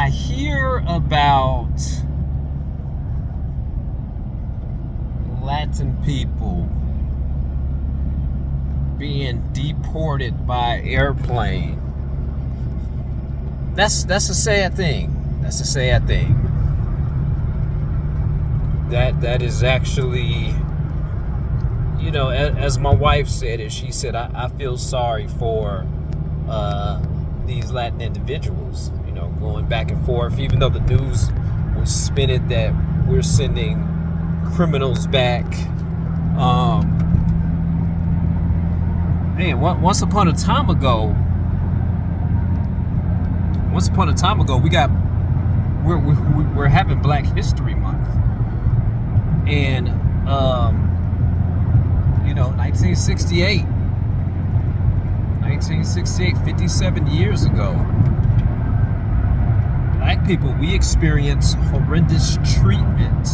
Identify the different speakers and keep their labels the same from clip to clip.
Speaker 1: I hear about Latin people being deported by airplane, that's a sad thing. That's a sad thing. That is actually, as my wife said it, she said, I feel sorry for these Latin individuals, going back and forth, even though the news was spinning that we're sending criminals back. Once upon a time ago, we're having Black History Month, and 1968, 57 years ago, Black people, we experienced horrendous treatment.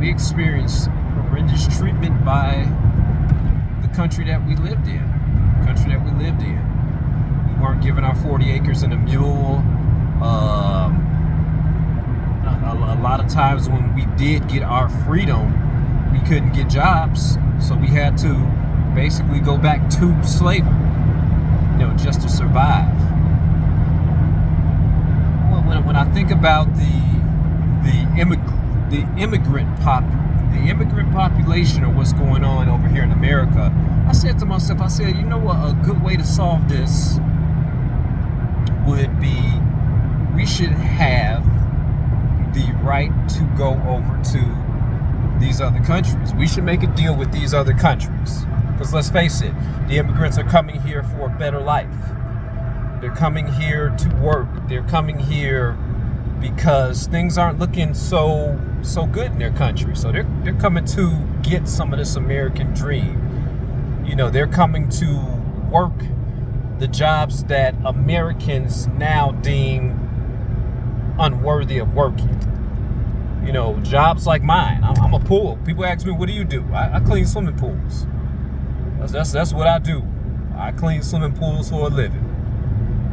Speaker 1: We experienced horrendous treatment by the country that we lived in. We weren't given our 40 acres and a mule. A lot of times when we did get our freedom, we couldn't get jobs, so we had to basically go back to slavery, just to survive. When I think about the immigrant population, or what's going on over here in America, I said to myself, you know what, a good way to solve this would be, we should have the right to go over to these other countries. We should make a deal with these other countries. Because let's face it, the immigrants are coming here for a better life. They're coming here to work. They're coming here because things aren't looking so good in their country. So they're coming to get some of this American dream. They're coming to work the jobs that Americans now deem unworthy of working. Jobs like mine. I'm a pool. People ask me, what do you do? I clean swimming pools. That's what I do. I clean swimming pools for a living.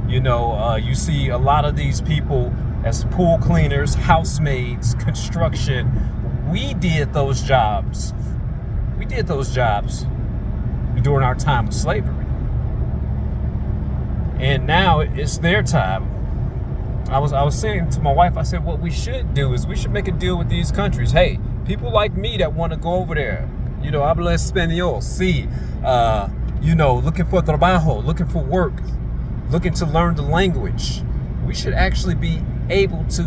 Speaker 1: You see a lot of these people as pool cleaners, housemaids, construction. We did those jobs during our time of slavery. And now it's their time. I was saying to my wife, I said, what we should do is we should make a deal with these countries. Hey, people like me that want to go over there, habla español, sí, looking for trabajo, looking for work, looking to learn the language. We should actually be able to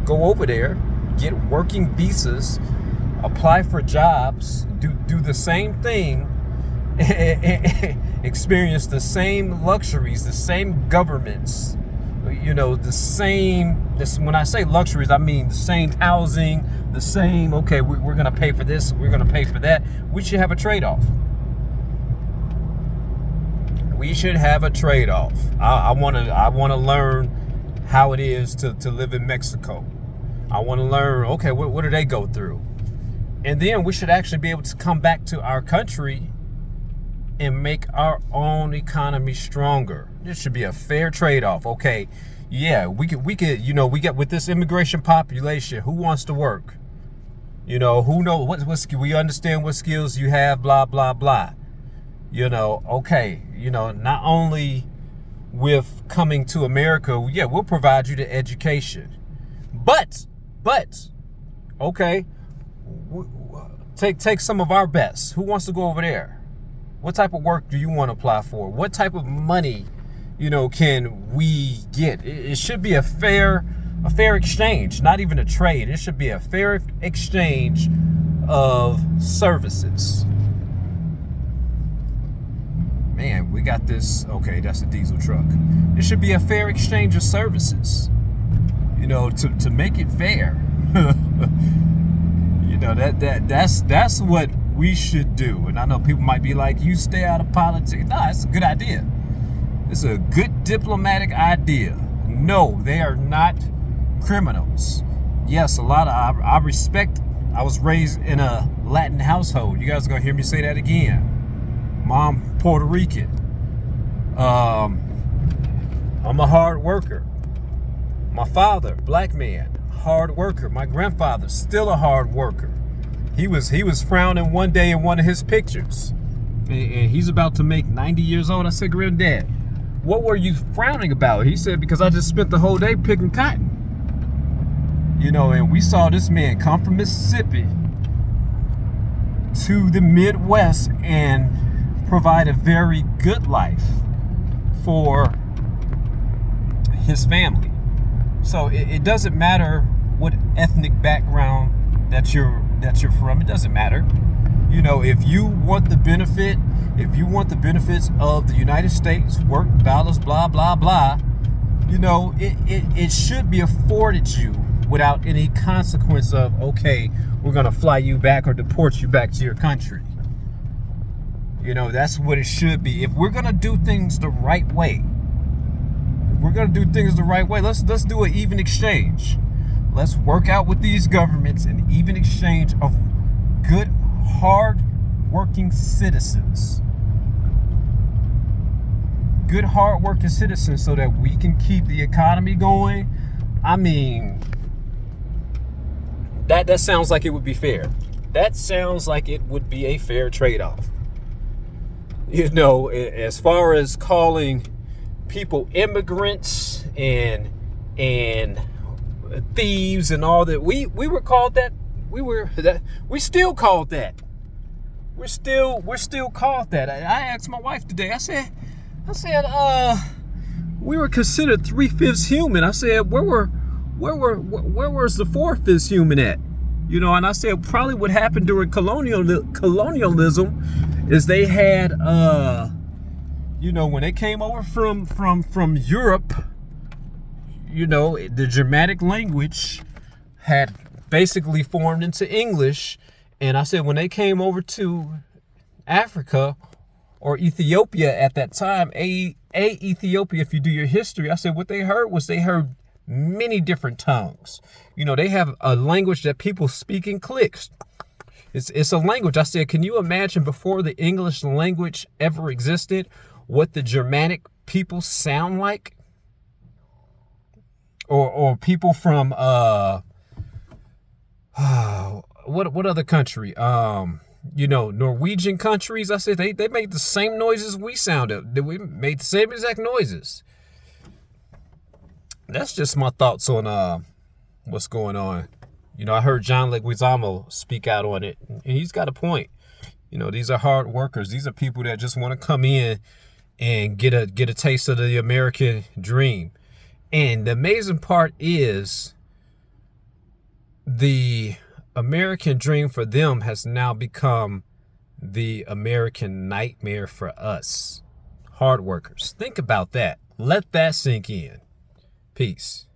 Speaker 1: go over there, get working visas, apply for jobs, do the same thing, experience the same luxuries, the same governments, the same, when I say luxuries, I mean the same housing, the same, okay, we're going to pay for this, we're going to pay for that. We should have a trade-off. We should have a trade-off. I want to learn how it is to live in Mexico. I want to learn, okay, what do they go through? And then we should actually be able to come back to our country and make our own economy stronger. This should be a fair trade-off. Okay, yeah, we could, we get with this immigration population, who wants to work? Who knows what we understand what skills you have, blah, blah, blah. Okay, not only with coming to America, yeah, we'll provide you the education. But, okay, take some of our best. Who wants to go over there? What type of work do you want to apply for? What type of money, can we get? It should be a fair exchange, not even a trade. It should be a fair exchange of services. Man, we got this. Okay, that's a diesel truck. It should be a fair exchange of services. To make it fair. That's what we should do. And I know people might be like, you stay out of politics. Nah, it's a good idea. It's a good diplomatic idea. No, they are not criminals. Yes, a lot of I respect. I was raised in a Latin household. You guys are gonna hear me say that again. Mom Puerto Rican. I'm a hard worker. My father, black man, hard worker. My grandfather, still a hard worker. He was frowning one day in one of his pictures. And he's about to make 90 years old. I said, Granddad, what were you frowning about? He said, because I just spent the whole day picking cotton. You know, and we saw this man come from Mississippi to the Midwest and provide a very good life for his family. So it doesn't matter what ethnic background that you're from. It doesn't matter. You know, if you want the benefits of the United States, work, dollars, blah, blah, blah, you know, it should be afforded you without any consequence of, okay, we're going to fly you back or deport you back to your country. You know, that's what it should be. If we're going to do things the right way, let's do an even exchange. Let's work out with these governments an even exchange of good, hard-working citizens. Good, hard-working citizens so that we can keep the economy going. I mean, that sounds like it would be fair. That sounds like it would be a fair trade-off. You know, as far as calling people immigrants and thieves and all that, we were called that. We still called that. We're still called that. I asked my wife today. I said, we were considered 3/5 human. I said, where was the 4/5 human at? You know, and I said probably what happened during colonialism is they had you know, when they came over from Europe, you know, the Germanic language had basically formed into English. And I said when they came over to Africa or Ethiopia at that time, Ethiopia, if you do your history, I said what they heard many different tongues. You know, they have a language that people speak in cliques. It's a language. I said, can you imagine before the English language ever existed, what the Germanic people sound like? Or people from what other country? You know, Norwegian countries. I said they make the same noises we sounded. We made the same exact noises. That's just my thoughts on what's going on. You know, I heard John Leguizamo speak out on it, and he's got a point. You know, these are hard workers. These are people that just want to come in and get a taste of the American dream. And the amazing part is the American dream for them has now become the American nightmare for us. Hard workers. Think about that. Let that sink in. Peace.